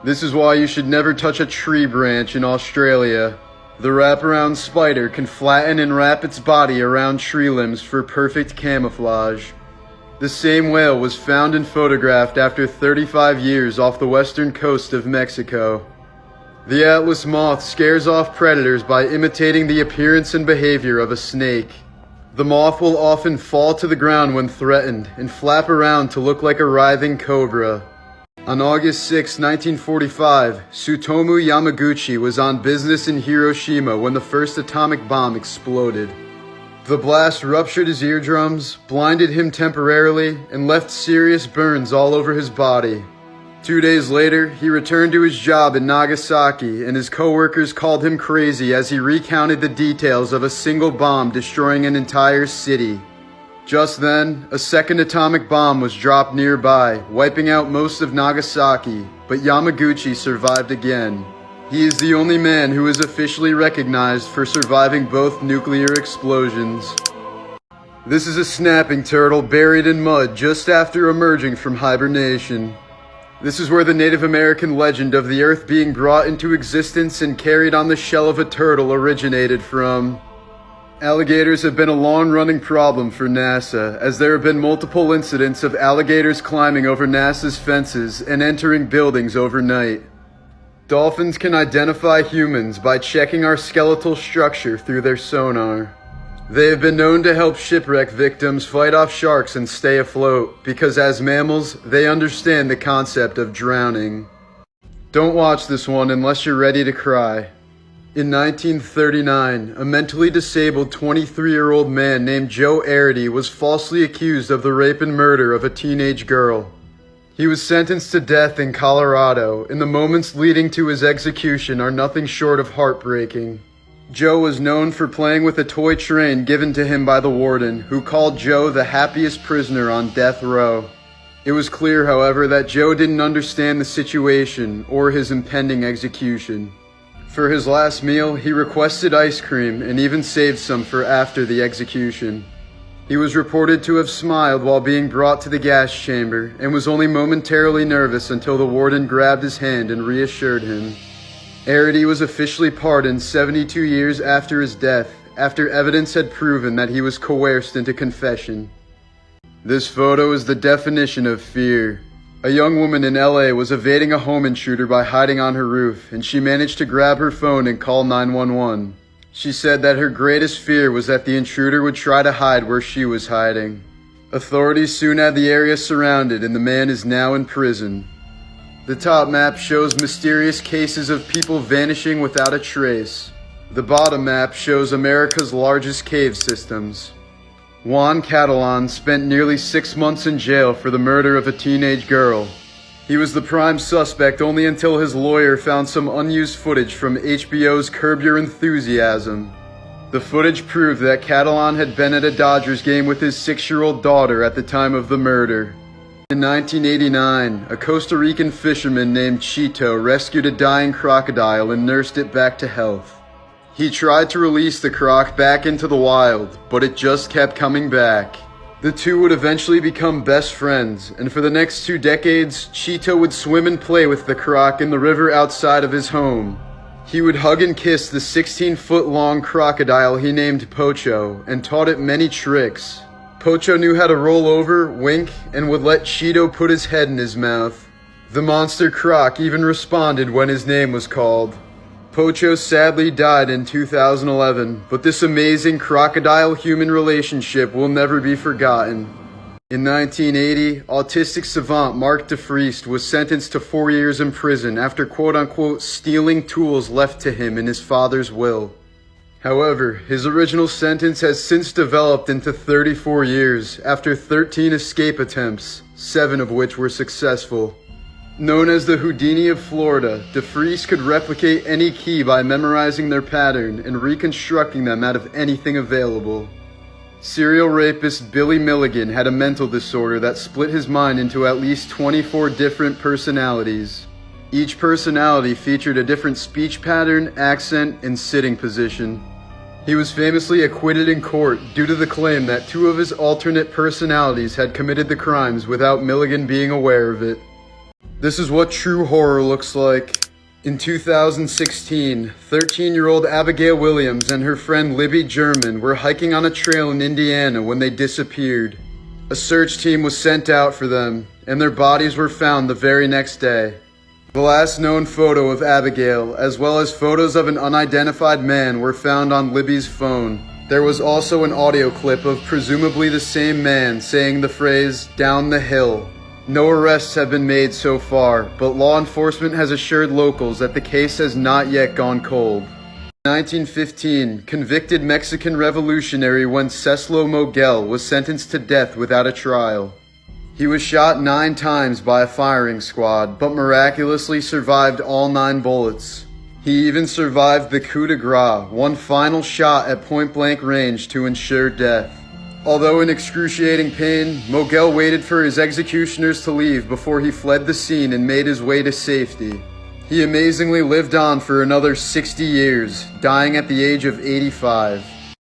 This is why you should never touch a tree branch in Australia. The wraparound spider can flatten and wrap its body around tree limbs for perfect camouflage. The same whale was found and photographed after 35 years off the western coast of Mexico. The Atlas moth scares off predators by imitating the appearance and behavior of a snake. The moth will often fall to the ground when threatened and flap around to look like a writhing cobra. On August 6, 1945, Tsutomu Yamaguchi was on business in Hiroshima when the first atomic bomb exploded. The blast ruptured his eardrums, blinded him temporarily, and left serious burns all over his body. 2 days later, he returned to his job in Nagasaki, and his co-workers called him crazy as he recounted the details of a single bomb destroying an entire city. Just then, a second atomic bomb was dropped nearby, wiping out most of Nagasaki, but Yamaguchi survived again. He is the only man who is officially recognized for surviving both nuclear explosions. This is a snapping turtle buried in mud just after emerging from hibernation. This is where the Native American legend of the Earth being brought into existence and carried on the shell of a turtle originated from. Alligators have been a long-running problem for NASA, as there have been multiple incidents of alligators climbing over NASA's fences and entering buildings overnight. Dolphins can identify humans by checking our skeletal structure through their sonar. They have been known to help shipwreck victims fight off sharks and stay afloat, because as mammals, they understand the concept of drowning. Don't watch this one unless you're ready to cry. In 1939, a mentally disabled 23-year-old man named Joe Eerie was falsely accused of the rape and murder of a teenage girl. He was sentenced to death in Colorado, and the moments leading to his execution are nothing short of heartbreaking. Joe was known for playing with a toy train given to him by the warden, who called Joe the happiest prisoner on death row. It was clear, however, that Joe didn't understand the situation or his impending execution. For his last meal, he requested ice cream and even saved some for after the execution. He was reported to have smiled while being brought to the gas chamber and was only momentarily nervous until the warden grabbed his hand and reassured him. Eerie was officially pardoned 72 years after his death, after evidence had proven that he was coerced into confession. This photo is the definition of fear. A young woman in LA was evading a home intruder by hiding on her roof, and she managed to grab her phone and call 911. She said that her greatest fear was that the intruder would try to hide where she was hiding. Authorities soon had the area surrounded, and the man is now in prison. The top map shows mysterious cases of people vanishing without a trace. The bottom map shows America's largest cave systems. Juan Catalan spent nearly 6 months in jail for the murder of a teenage girl. He was the prime suspect only until his lawyer found some unused footage from HBO's Curb Your Enthusiasm. The footage proved that Catalan had been at a Dodgers game with his 6-year-old daughter at the time of the murder. In 1989, a Costa Rican fisherman named Chito rescued a dying crocodile and nursed it back to health. He tried to release the croc back into the wild, but it just kept coming back. The two would eventually become best friends, and for the next 2 decades, Chito would swim and play with the croc in the river outside of his home. He would hug and kiss the 16-foot-long crocodile he named Pocho, and taught it many tricks. Pocho knew how to roll over, wink, and would let Chito put his head in his mouth. The monster croc even responded when his name was called. Pocho sadly died in 2011, but this amazing crocodile-human relationship will never be forgotten. In 1980, autistic savant Mark DeFriest was sentenced to 4 years in prison after quote-unquote stealing tools left to him in his father's will. However, his original sentence has since developed into 34 years after 13 escape attempts, 7 of which were successful. Known as the Houdini of Florida, DeFriest could replicate any key by memorizing their pattern and reconstructing them out of anything available. Serial rapist Billy Milligan had a mental disorder that split his mind into at least 24 different personalities. Each personality featured a different speech pattern, accent, and sitting position. He was famously acquitted in court due to the claim that 2 of his alternate personalities had committed the crimes without Milligan being aware of it. This is what true horror looks like. In 2016, 13-year-old Abigail Williams and her friend Libby German were hiking on a trail in Indiana when they disappeared. A search team was sent out for them, and their bodies were found the very next day. The last known photo of Abigail, as well as photos of an unidentified man, were found on Libby's phone. There was also an audio clip of presumably the same man saying the phrase, "down the hill." No arrests have been made so far, but law enforcement has assured locals that the case has not yet gone cold. In 1915, convicted Mexican revolutionary Wenceslas Moguel was sentenced to death without a trial. He was shot 9 times by a firing squad, but miraculously survived all 9 bullets. He even survived the coup de grace, one final shot at point-blank range to ensure death. Although in excruciating pain, Moguel waited for his executioners to leave before he fled the scene and made his way to safety. He amazingly lived on for another 60 years, dying at the age of 85.